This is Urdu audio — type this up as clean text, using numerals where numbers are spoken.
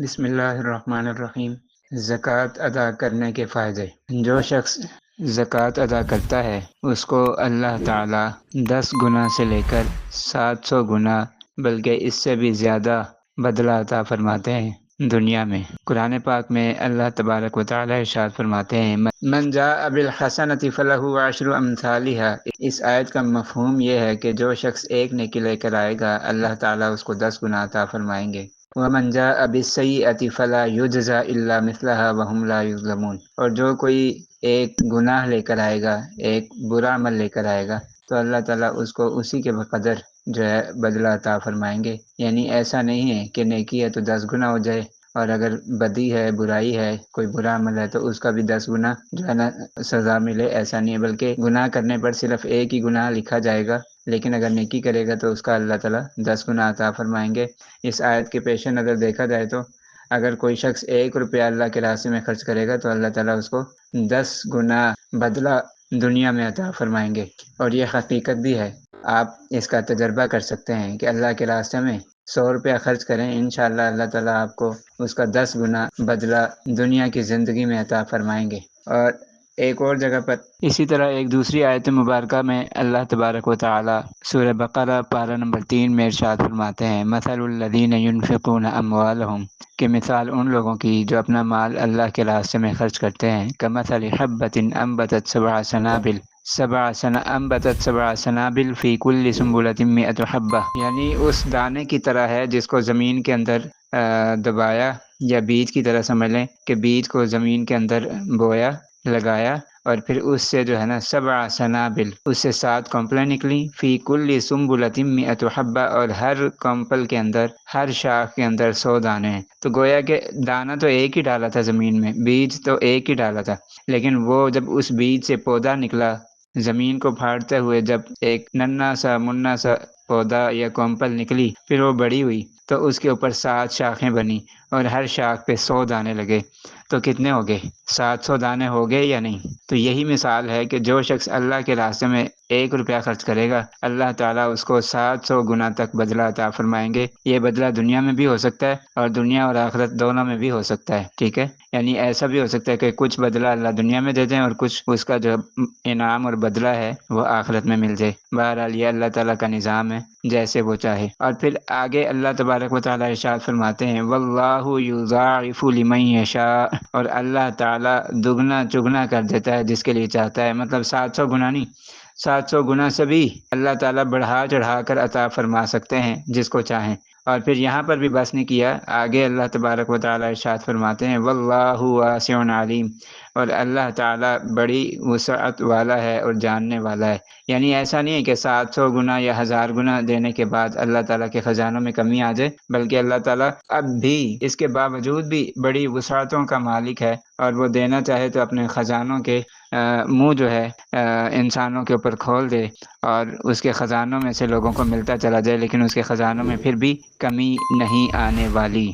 بسم اللہ الرحمن الرحیم۔ زکوٰۃ ادا کرنے کے فائدے۔ جو شخص زکوٰۃ ادا کرتا ہے اس کو اللہ تعالیٰ 10 گنا سے لے کر 700 گنا بلکہ اس سے بھی زیادہ بدلہ عطا فرماتے ہیں دنیا میں۔ قرآن پاک میں اللہ تبارک و تعالیٰ ارشاد فرماتے ہیں من جاء بالحسنۃ فلہ عشر امثالھا۔ اس آیت کا مفہوم یہ ہے کہ جو شخص ایک نیکی لے کر آئے گا اللہ تعالیٰ اس کو 10 گنا عطا فرمائیں گے۔ وَمَنْ جَاءَ بِالسَّيِّئَةِ فَلَا يُجْزَى إِلَّا مِثْلَهَا وَهُمْ لَا يُظْلَمُونَ۔ اور جو کوئی ایک گناہ لے کر آئے گا، ایک برا عمل لے کر آئے گا تو اللہ تعالیٰ اس کو اسی کے بقدر جو ہے بدلہ عطا فرمائیں گے۔ یعنی ایسا نہیں ہے کہ نیکی ہے تو 10 گنا ہو جائے، اور اگر بدی ہے، برائی ہے، کوئی برا عمل ہے تو اس کا بھی 10 گنا جو ہے نا سزا ملے، ایسا نہیں ہے۔ بلکہ گناہ کرنے پر صرف ایک ہی گناہ لکھا جائے گا، لیکن اگر نیکی کرے گا تو اس کا اللہ تعالیٰ 10 گنا عطا فرمائیں گے۔ اس آیت کے پیش نظر دیکھا جائے تو اگر کوئی شخص 1 روپیہ اللہ کے راستے میں خرچ کرے گا تو اللہ تعالیٰ اس کو 10 گنا بدلہ دنیا میں عطا فرمائیں گے، اور یہ حقیقت بھی ہے۔ آپ اس کا تجربہ کر سکتے ہیں کہ اللہ کے راستے میں 100 روپیہ خرچ کریں، انشاءاللہ اللہ تعالیٰ آپ کو اس کا 10 گنا بدلہ دنیا کی زندگی میں عطا فرمائیں گے۔ اور ایک اور جگہ پر اسی طرح ایک دوسری آیت مبارکہ میں اللہ تبارک و تعالی سورہ بقرہ پارہ نمبر 3 میں ارشاد فرماتے ہیں مثل الذین ينفقون اموالهم، کہ مثال ان لوگوں کی جو اپنا مال اللہ کے راستے میں خرچ کرتے ہیں، کمثل حبۃ انبتت سبع سنابل فی کل سنبلۃ مئۃ حبہ، یعنی اس دانے کی طرح ہے جس کو زمین کے اندر دبایا، یا بیج کی طرح سمجھ لیں کہ بیج کو زمین کے اندر بویا، لگایا، اور پھر اس سے جو ہے نا 7 سنابل، اس سے 7 کمپلیں نکلی، فی کل سنبلۃ مئۃ حبہ، اور ہر کمپل کے اندر، ہر شاخ کے اندر 100 دانے ہیں۔ تو گویا کہ دانہ تو ایک ہی ڈالا تھا زمین میں، بیج تو ایک ہی ڈالا تھا، لیکن وہ جب اس بیج سے پودا نکلا، زمین کو پھاڑتے ہوئے جب ایک ننھا سا منا سا پودا یا کمپل نکلی، پھر وہ بڑی ہوئی تو اس کے اوپر 7 شاخیں بنی، اور ہر شاخ پہ 100 دانے لگے، تو کتنے ہو گئے؟ 700 دانے ہو گئے یا نہیں؟ تو یہی مثال ہے کہ جو شخص اللہ کے راستے میں 1 روپیہ خرچ کرے گا اللہ تعالیٰ اس کو 700 گنا تک بدلہ عطا فرمائیں گے۔ یہ بدلہ دنیا میں بھی ہو سکتا ہے اور دنیا اور آخرت دونوں میں بھی ہو سکتا ہے، ٹھیک ہے؟ یعنی ایسا بھی ہو سکتا ہے کہ کچھ بدلہ اللہ دنیا میں دے دیں اور کچھ اس کا جو انعام اور بدلہ ہے وہ آخرت میں مل جائے۔ بہرحال یہ اللہ تعالیٰ کا نظام ہے، جیسے وہ چاہے۔ اور پھر آگے اللہ تبارک و تعالیٰ ارشاد فرماتے ہیں واللہ یضاعف لمن یشاء، اور اللہ تعالیٰ دگنا چگنا کر دیتا ہے جس کے لیے چاہتا ہے۔ مطلب 700 گنا نہیں، 700 گنا سے بھی اللہ تعالیٰ بڑھا چڑھا کر عطا فرما سکتے ہیں جس کو چاہیں۔ اور پھر یہاں پر بھی بس نہیں کیا، آگے اللہ تبارک و تعالیٰ ارشاد فرماتے ہیں واللہ واسع علیم، اور اللہ تعالیٰ بڑی وسعت والا ہے اور جاننے والا ہے۔ یعنی ایسا نہیں ہے کہ 700 گنا یا 1000 گنا دینے کے بعد اللہ تعالیٰ کے خزانوں میں کمی آ جائے، بلکہ اللہ تعالیٰ اب بھی اس کے باوجود بھی بڑی وسعتوں کا مالک ہے، اور وہ دینا چاہے تو اپنے خزانوں کے منہ جو ہے انسانوں کے اوپر کھول دے، اور اس کے خزانوں میں سے لوگوں کو ملتا چلا جائے، لیکن اس کے خزانوں میں پھر بھی کمی نہیں آنے والی۔